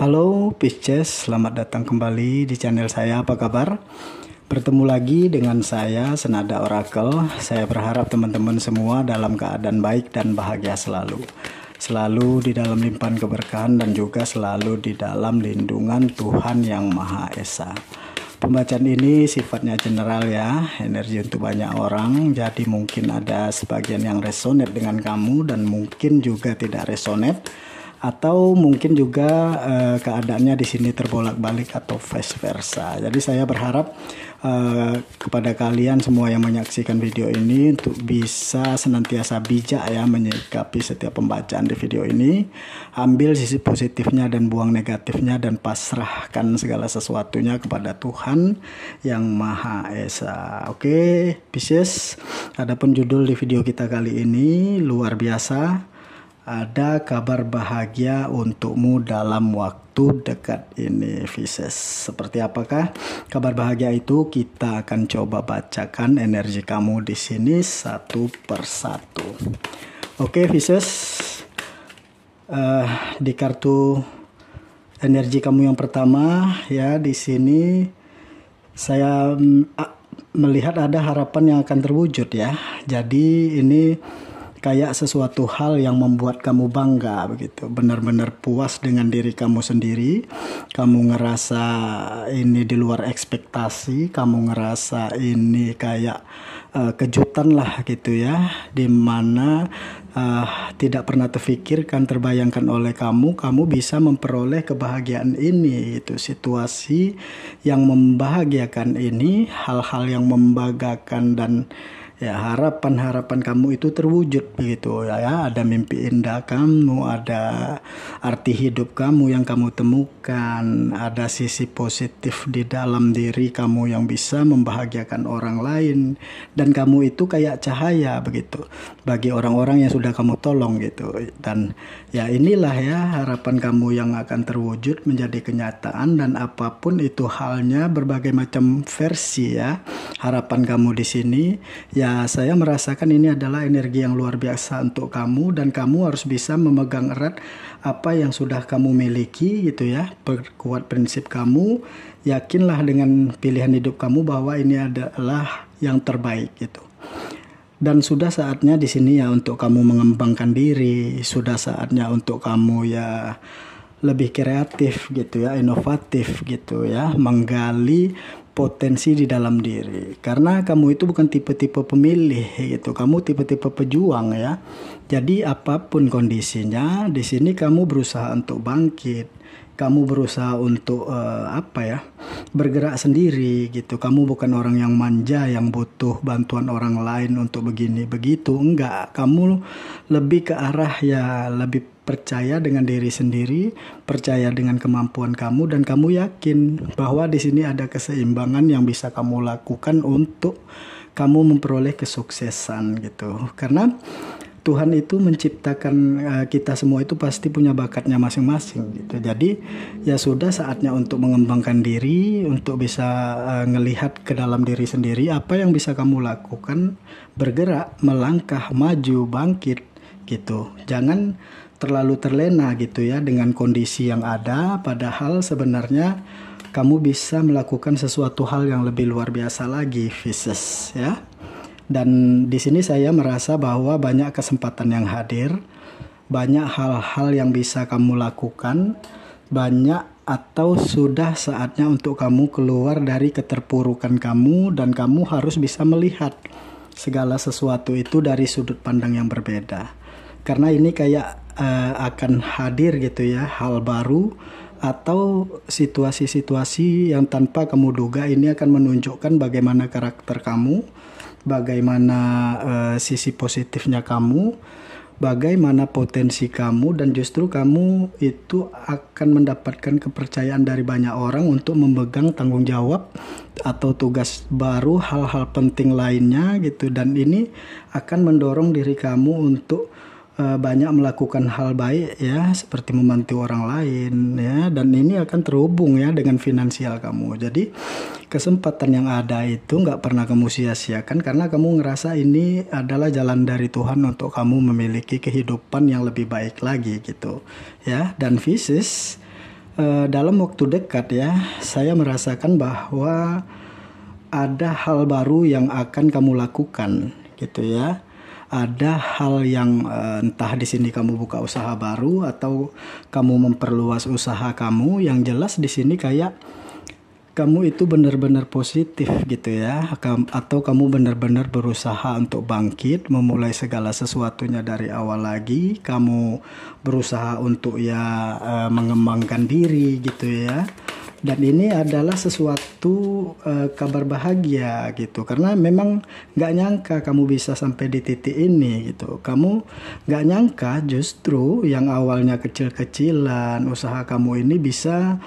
Halo Pisces, selamat datang kembali di channel saya. Apa kabar? Bertemu lagi dengan saya, Senada Oracle. Saya berharap teman-teman semua dalam keadaan baik dan bahagia selalu. Selalu di dalam limpahan keberkahan dan juga selalu di dalam lindungan Tuhan Yang Maha Esa. Pembacaan ini sifatnya general ya, energi untuk banyak orang. Jadi mungkin ada sebagian yang resonate dengan kamu dan mungkin juga tidak resonate. Atau mungkin juga keadaannya di sini terbolak-balik atau vice versa. Jadi saya berharap kepada kalian semua yang menyaksikan video ini untuk bisa senantiasa bijak ya menyikapi setiap pembacaan di video ini. Ambil sisi positifnya dan buang negatifnya dan pasrahkan segala sesuatunya kepada Tuhan Yang Maha Esa. Oke, Pisces. Adapun judul di video kita kali ini luar biasa. Ada kabar bahagia untukmu dalam waktu dekat ini, Pisces. Seperti apakah kabar bahagia itu? Kita akan coba bacakan energi kamu di sini satu persatu. Oke, Pisces. Di kartu energi kamu yang pertama ya, di sini saya melihat ada harapan yang akan terwujud ya. Jadi ini kayak sesuatu hal yang membuat kamu bangga begitu, benar-benar puas dengan diri kamu sendiri. Kamu ngerasa ini di luar ekspektasi, kamu ngerasa ini kayak kejutan lah gitu ya, dimana tidak pernah terfikirkan, terbayangkan oleh kamu bisa memperoleh kebahagiaan ini gitu. Situasi yang membahagiakan ini, hal-hal yang membanggakan dan ya harapan-harapan kamu itu terwujud begitu ya. Ada mimpi indah kamu, ada arti hidup kamu yang kamu temukan, ada sisi positif di dalam diri kamu yang bisa membahagiakan orang lain, dan kamu itu kayak cahaya begitu bagi orang-orang yang sudah kamu tolong gitu. Dan ya inilah ya harapan kamu yang akan terwujud menjadi kenyataan, dan apapun itu halnya, berbagai macam versi ya harapan kamu di sini ya. Saya merasakan ini adalah energi yang luar biasa untuk kamu, dan kamu harus bisa memegang erat apa yang sudah kamu miliki gitu ya. Perkuat prinsip kamu, yakinlah dengan pilihan hidup kamu bahwa ini adalah yang terbaik gitu. Dan sudah saatnya di sini ya untuk kamu mengembangkan diri, sudah saatnya untuk kamu ya lebih kreatif gitu ya, inovatif gitu ya, menggali potensi di dalam diri. Karena kamu itu bukan tipe-tipe pemilih gitu, kamu tipe-tipe pejuang ya. Jadi apapun kondisinya, di sini kamu berusaha untuk bangkit. Kamu berusaha untuk bergerak sendiri gitu. Kamu bukan orang yang manja yang butuh bantuan orang lain untuk begini begitu, enggak. Kamu lebih ke arah ya lebih percaya dengan diri sendiri, percaya dengan kemampuan kamu, dan kamu yakin bahwa di sini ada keseimbangan yang bisa kamu lakukan untuk kamu memperoleh kesuksesan gitu. Karena Tuhan itu menciptakan kita semua itu pasti punya bakatnya masing-masing gitu. Jadi ya sudah saatnya untuk mengembangkan diri, untuk bisa ngelihat ke dalam diri sendiri apa yang bisa kamu lakukan, bergerak, melangkah, maju, bangkit gitu. Jangan terlalu terlena gitu ya dengan kondisi yang ada, padahal sebenarnya kamu bisa melakukan sesuatu hal yang lebih luar biasa lagi, Pisces ya. Dan di sini saya merasa bahwa banyak kesempatan yang hadir, banyak hal-hal yang bisa kamu lakukan, banyak atau sudah saatnya untuk kamu keluar dari keterpurukan kamu, dan kamu harus bisa melihat segala sesuatu itu dari sudut pandang yang berbeda. Karena ini kayak akan hadir gitu ya hal baru atau situasi-situasi yang tanpa kamu duga. Ini akan menunjukkan bagaimana karakter kamu, bagaimana sisi positifnya kamu, bagaimana potensi kamu, dan justru kamu itu akan mendapatkan kepercayaan dari banyak orang untuk memegang tanggung jawab atau tugas baru, hal-hal penting lainnya gitu. Dan ini akan mendorong diri kamu untuk banyak melakukan hal baik ya, seperti membantu orang lain ya, dan ini akan terhubung ya dengan finansial kamu. Jadi kesempatan yang ada itu nggak pernah kamu sia-siakan, karena kamu ngerasa ini adalah jalan dari Tuhan untuk kamu memiliki kehidupan yang lebih baik lagi gitu ya. Dan Pisces, dalam waktu dekat ya, saya merasakan bahwa ada hal baru yang akan kamu lakukan gitu ya. Ada hal yang entah di sini kamu buka usaha baru atau kamu memperluas usaha kamu. Yang jelas di sini kayak kamu itu benar-benar positif gitu ya, atau kamu benar-benar berusaha untuk bangkit, memulai segala sesuatunya dari awal lagi. Kamu berusaha untuk ya mengembangkan diri gitu ya. Dan ini adalah sesuatu kabar bahagia gitu, karena memang nggak nyangka kamu bisa sampai di titik ini gitu. Kamu nggak nyangka justru yang awalnya kecil-kecilan usaha kamu ini bisa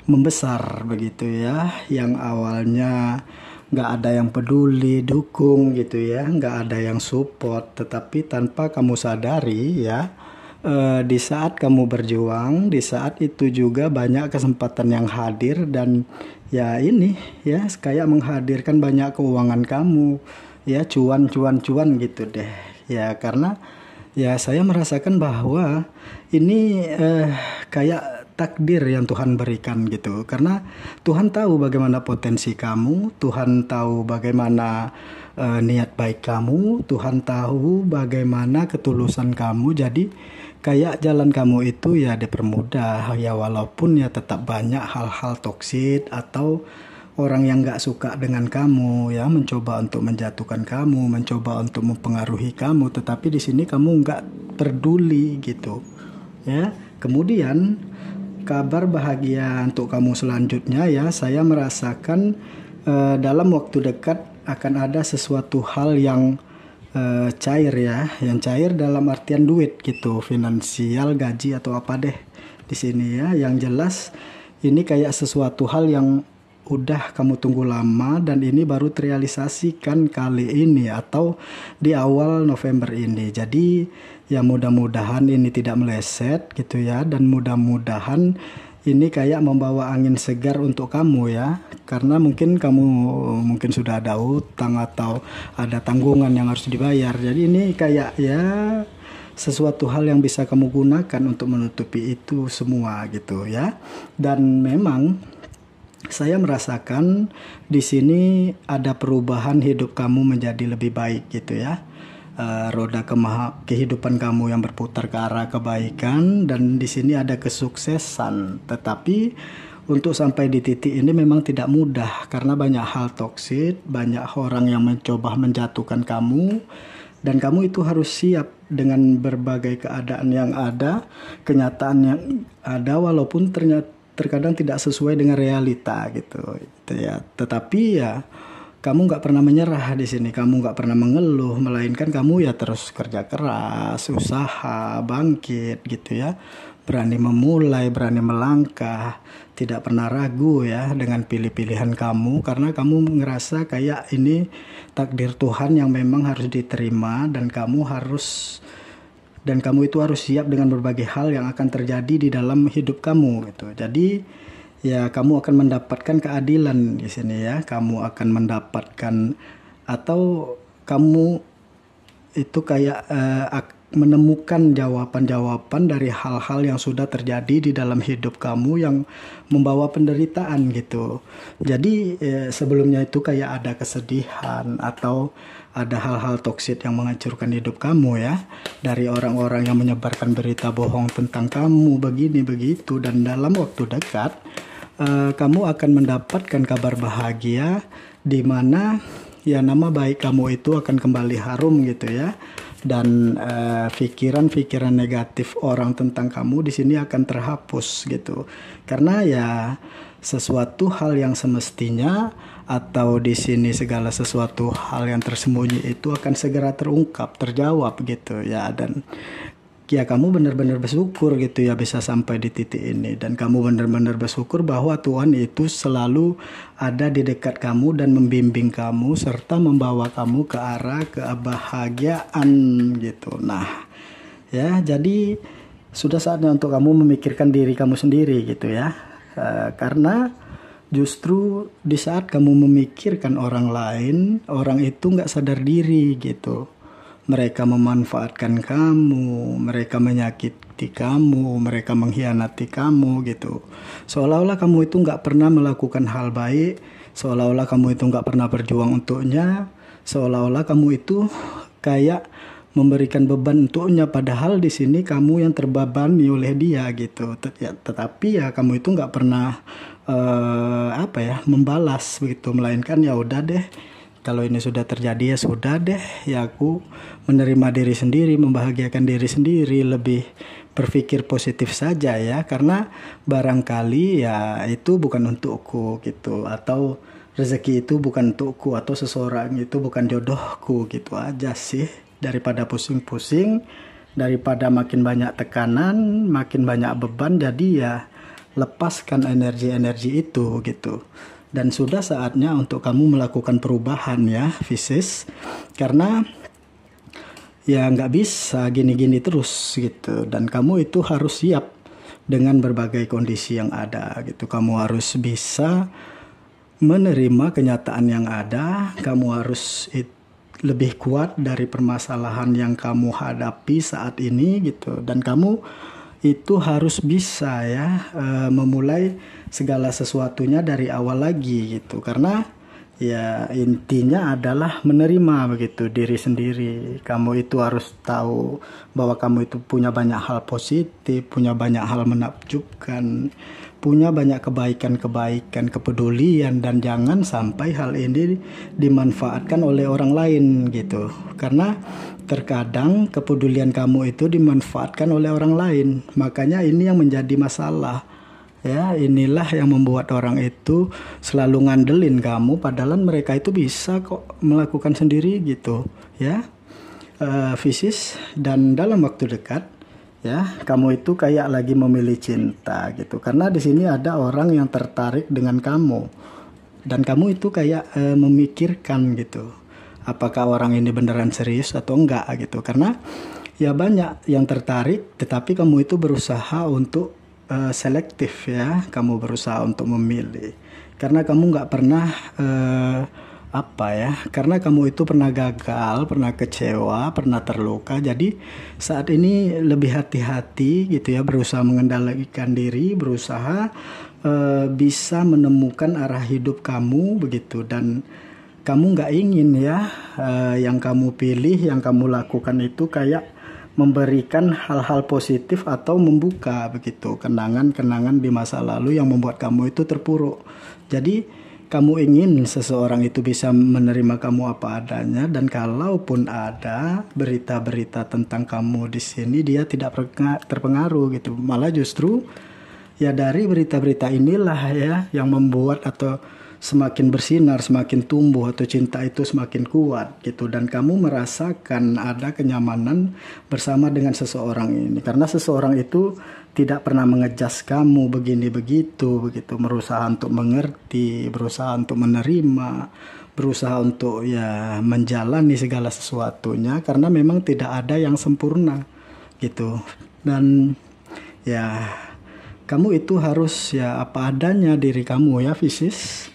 membesar begitu ya. Yang awalnya nggak ada yang peduli, dukung gitu ya, nggak ada yang support, tetapi tanpa kamu sadari ya, di saat kamu berjuang, di saat itu juga banyak kesempatan yang hadir dan ya ini ya kayak menghadirkan banyak keuangan kamu ya, cuan gitu deh ya. Karena ya saya merasakan bahwa ini kayak takdir yang Tuhan berikan gitu, karena Tuhan tahu bagaimana potensi kamu, Tuhan tahu bagaimana niat baik kamu, Tuhan tahu bagaimana ketulusan kamu. Jadi kayak jalan kamu itu ya dipermudah ya, walaupun ya tetap banyak hal-hal toksik atau orang yang gak suka dengan kamu ya, mencoba untuk menjatuhkan kamu, mencoba untuk mempengaruhi kamu, tetapi di sini kamu gak peduli gitu ya. Kemudian kabar bahagia untuk kamu selanjutnya ya, saya merasakan dalam waktu dekat akan ada sesuatu hal yang cair ya, yang cair dalam artian duit gitu, finansial, gaji atau apa deh di sini ya. Yang jelas ini kayak sesuatu hal yang udah kamu tunggu lama dan ini baru terrealisasikan kali ini atau di awal November ini. Jadi ya mudah-mudahan ini tidak meleset gitu ya, dan mudah-mudahan ini kayak membawa angin segar untuk kamu ya. Karena mungkin kamu sudah ada utang atau ada tanggungan yang harus dibayar. Jadi ini kayak ya sesuatu hal yang bisa kamu gunakan untuk menutupi itu semua gitu ya. Dan memang saya merasakan di sini ada perubahan hidup kamu menjadi lebih baik gitu ya. Roda kehidupan kamu yang berputar ke arah kebaikan, dan di sini ada kesuksesan. Tetapi untuk sampai di titik ini memang tidak mudah karena banyak hal toksik, banyak orang yang mencoba menjatuhkan kamu, dan kamu itu harus siap dengan berbagai keadaan yang ada, kenyataan yang ada, walaupun terkadang tidak sesuai dengan realita gitu ya. Tetapi ya kamu nggak pernah menyerah di sini, kamu nggak pernah mengeluh, melainkan kamu ya terus kerja keras, usaha, bangkit gitu ya, berani memulai, berani melangkah, tidak pernah ragu ya dengan pilih-pilihan kamu, karena kamu ngerasa kayak ini takdir Tuhan yang memang harus diterima, dan kamu itu harus siap dengan berbagai hal yang akan terjadi di dalam hidup kamu gitu. Jadi ya kamu akan mendapatkan keadilan di sini ya. Kamu akan mendapatkan atau kamu itu kayak menemukan jawaban-jawaban dari hal-hal yang sudah terjadi di dalam hidup kamu yang membawa penderitaan gitu. Jadi sebelumnya itu kayak ada kesedihan atau ada hal-hal toksik yang menghancurkan hidup kamu ya, dari orang-orang yang menyebarkan berita bohong tentang kamu begini begitu. Dan dalam waktu dekat kamu akan mendapatkan kabar bahagia di mana ya nama baik kamu itu akan kembali harum gitu ya, dan pikiran-pikiran negatif orang tentang kamu di sini akan terhapus gitu. Karena ya sesuatu hal yang semestinya atau di sini segala sesuatu hal yang tersembunyi itu akan segera terungkap, terjawab gitu ya. Dan ya kamu benar-benar bersyukur gitu ya bisa sampai di titik ini, dan kamu benar-benar bersyukur bahwa Tuhan itu selalu ada di dekat kamu dan membimbing kamu serta membawa kamu ke arah kebahagiaan gitu. Nah ya, jadi sudah saatnya untuk kamu memikirkan diri kamu sendiri gitu ya, karena justru di saat kamu memikirkan orang lain, orang itu nggak sadar diri gitu. Mereka memanfaatkan kamu, mereka menyakiti menyakiti kamu, mereka mengkhianati kamu gitu. Seolah-olah kamu itu nggak pernah melakukan hal baik, seolah-olah kamu itu nggak pernah berjuang untuknya, seolah-olah kamu itu kayak memberikan beban untuknya, padahal di sini kamu yang terbebani oleh dia gitu. Tetapi ya kamu itu nggak pernah membalas begitu, melainkan ya udah deh, kalau ini sudah terjadi ya sudah deh, ya aku menerima diri sendiri, membahagiakan diri sendiri, lebih berpikir positif saja ya, karena barangkali ya itu bukan untukku gitu, atau rezeki itu bukan untukku, atau seseorang itu bukan jodohku gitu aja sih. Daripada pusing-pusing, daripada makin banyak tekanan, makin banyak beban, jadi ya lepaskan energi-energi itu gitu. Dan sudah saatnya untuk kamu melakukan perubahan ya, Pisces, karena ya nggak bisa gini-gini terus gitu. Dan kamu itu harus siap dengan berbagai kondisi yang ada gitu. Kamu harus bisa menerima kenyataan yang ada. Kamu harus lebih kuat dari permasalahan yang kamu hadapi saat ini gitu. Dan kamu itu harus bisa ya memulai segala sesuatunya dari awal lagi gitu, karena ya intinya adalah menerima begitu diri sendiri. Kamu itu harus tahu bahwa kamu itu punya banyak hal positif, punya banyak hal menakjubkan, punya banyak kebaikan-kebaikan, kepedulian, dan jangan sampai hal ini dimanfaatkan oleh orang lain gitu. Karena terkadang kepedulian kamu itu dimanfaatkan oleh orang lain. Makanya ini yang menjadi masalah. Ya, inilah yang membuat orang itu selalu ngandelin kamu, padahal mereka itu bisa kok melakukan sendiri gitu, ya. Pisces, dan dalam waktu dekat ya, kamu itu kayak lagi memilih cinta gitu, karena di sini ada orang yang tertarik dengan kamu, dan kamu itu kayak memikirkan gitu, apakah orang ini beneran serius atau enggak gitu, karena ya banyak yang tertarik, tetapi kamu itu berusaha untuk selektif ya, kamu berusaha untuk memilih, karena kamu nggak pernah karena kamu itu pernah gagal, pernah kecewa, pernah terluka. Jadi saat ini lebih hati-hati gitu ya, berusaha mengendalikan diri, berusaha bisa menemukan arah hidup kamu begitu. Dan kamu nggak ingin ya yang kamu pilih, yang kamu lakukan itu kayak memberikan hal-hal positif atau membuka begitu kenangan-kenangan di masa lalu yang membuat kamu itu terpuruk. Jadi kamu ingin seseorang itu bisa menerima kamu apa adanya, dan kalaupun ada berita-berita tentang kamu di sini, dia tidak terpengaruh gitu. Malah justru ya dari berita-berita inilah ya yang membuat atau semakin bersinar, semakin tumbuh, atau cinta itu semakin kuat gitu. Dan kamu merasakan ada kenyamanan bersama dengan seseorang ini, karena seseorang itu tidak pernah mengejas kamu begini begitu, berusaha untuk mengerti, berusaha untuk menerima, berusaha untuk ya menjalani segala sesuatunya, karena memang tidak ada yang sempurna gitu. Dan ya kamu itu harus ya apa adanya diri kamu ya, Pisces.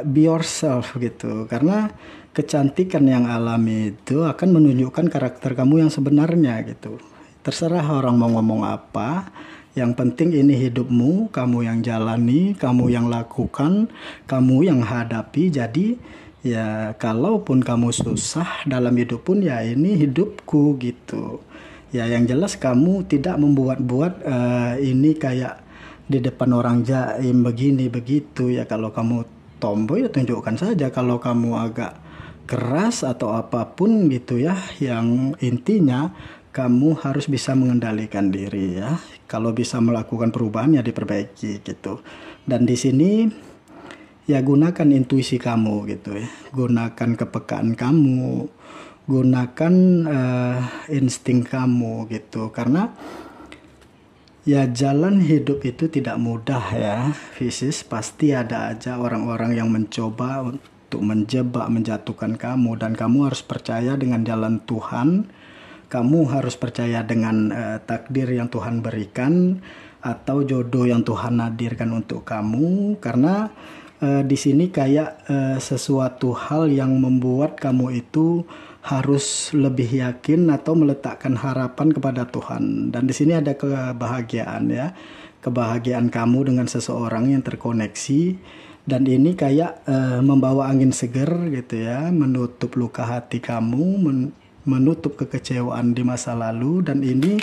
Be yourself gitu, karena kecantikan yang alami itu akan menunjukkan karakter kamu yang sebenarnya gitu. Terserah orang mau ngomong apa, yang penting ini hidupmu, kamu yang jalani, kamu yang lakukan, kamu yang hadapi. Jadi ya kalaupun kamu susah dalam hidup pun ya ini hidupku gitu ya. Yang jelas kamu tidak membuat-buat ini kayak di depan orang jaim begini begitu ya. Kalau kamu tomboy ya tunjukkan saja, kalau kamu agak keras atau apapun gitu ya, yang intinya kamu harus bisa mengendalikan diri ya. Kalau bisa melakukan perubahan ya diperbaiki gitu. Dan di sini ya gunakan intuisi kamu gitu ya, gunakan kepekaan kamu, gunakan insting kamu gitu, karena ya jalan hidup itu tidak mudah ya, Pisces. Pasti ada aja orang-orang yang mencoba untuk menjebak, menjatuhkan kamu. Dan kamu harus percaya dengan jalan Tuhan. Kamu harus percaya dengan takdir yang Tuhan berikan, atau jodoh yang Tuhan hadirkan untuk kamu. Karena di sini kayak sesuatu hal yang membuat kamu itu harus lebih yakin atau meletakkan harapan kepada Tuhan. Dan di sini ada kebahagiaan ya. Kebahagiaan kamu dengan seseorang yang terkoneksi, dan ini kayak membawa angin seger gitu ya, menutup luka hati kamu, menutup kekecewaan di masa lalu, dan ini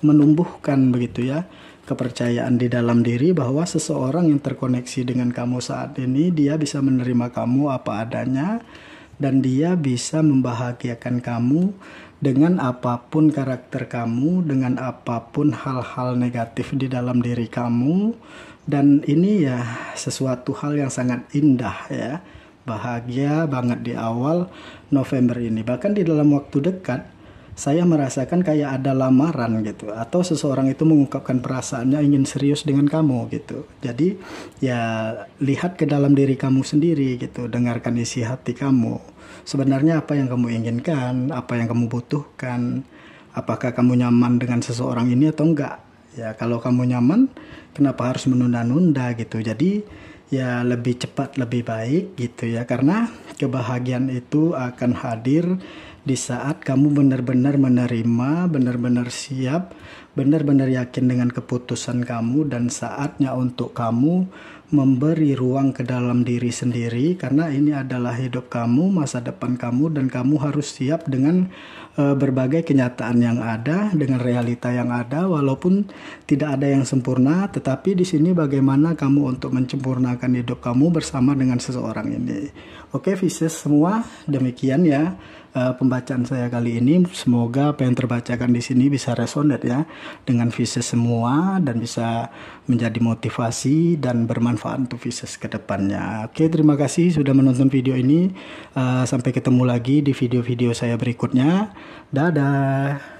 menumbuhkan begitu ya kepercayaan di dalam diri bahwa seseorang yang terkoneksi dengan kamu saat ini, dia bisa menerima kamu apa adanya, dan dia bisa membahagiakan kamu dengan apapun karakter kamu, dengan apapun hal-hal negatif di dalam diri kamu. Dan ini ya sesuatu hal yang sangat indah ya. Bahagia banget di awal November ini. Bahkan di dalam waktu dekat saya merasakan kayak ada lamaran gitu, atau seseorang itu mengungkapkan perasaannya ingin serius dengan kamu gitu. Jadi ya lihat ke dalam diri kamu sendiri gitu, dengarkan isi hati kamu. Sebenarnya apa yang kamu inginkan, apa yang kamu butuhkan, apakah kamu nyaman dengan seseorang ini atau enggak. Ya kalau kamu nyaman, kenapa harus menunda-nunda gitu. Jadi ya lebih cepat lebih baik gitu ya, karena kebahagiaan itu akan hadir di saat kamu benar-benar menerima, benar-benar siap, benar-benar yakin dengan keputusan kamu, dan saatnya untuk kamu memberi ruang ke dalam diri sendiri, karena ini adalah hidup kamu, masa depan kamu, dan kamu harus siap dengan berbagai kenyataan yang ada, dengan realita yang ada. Walaupun tidak ada yang sempurna, tetapi di sini bagaimana kamu untuk menyempurnakan hidup kamu bersama dengan seseorang ini. Oke, Pisces semua, demikian ya pembacaan saya kali ini. Semoga apa yang terbacakan di sini bisa resonate ya dengan Pisces semua, dan bisa menjadi motivasi dan bermanfaat untuk Pisces ke depannya. Oke, terima kasih sudah menonton video ini. Sampai ketemu lagi di video-video saya berikutnya. Dadah.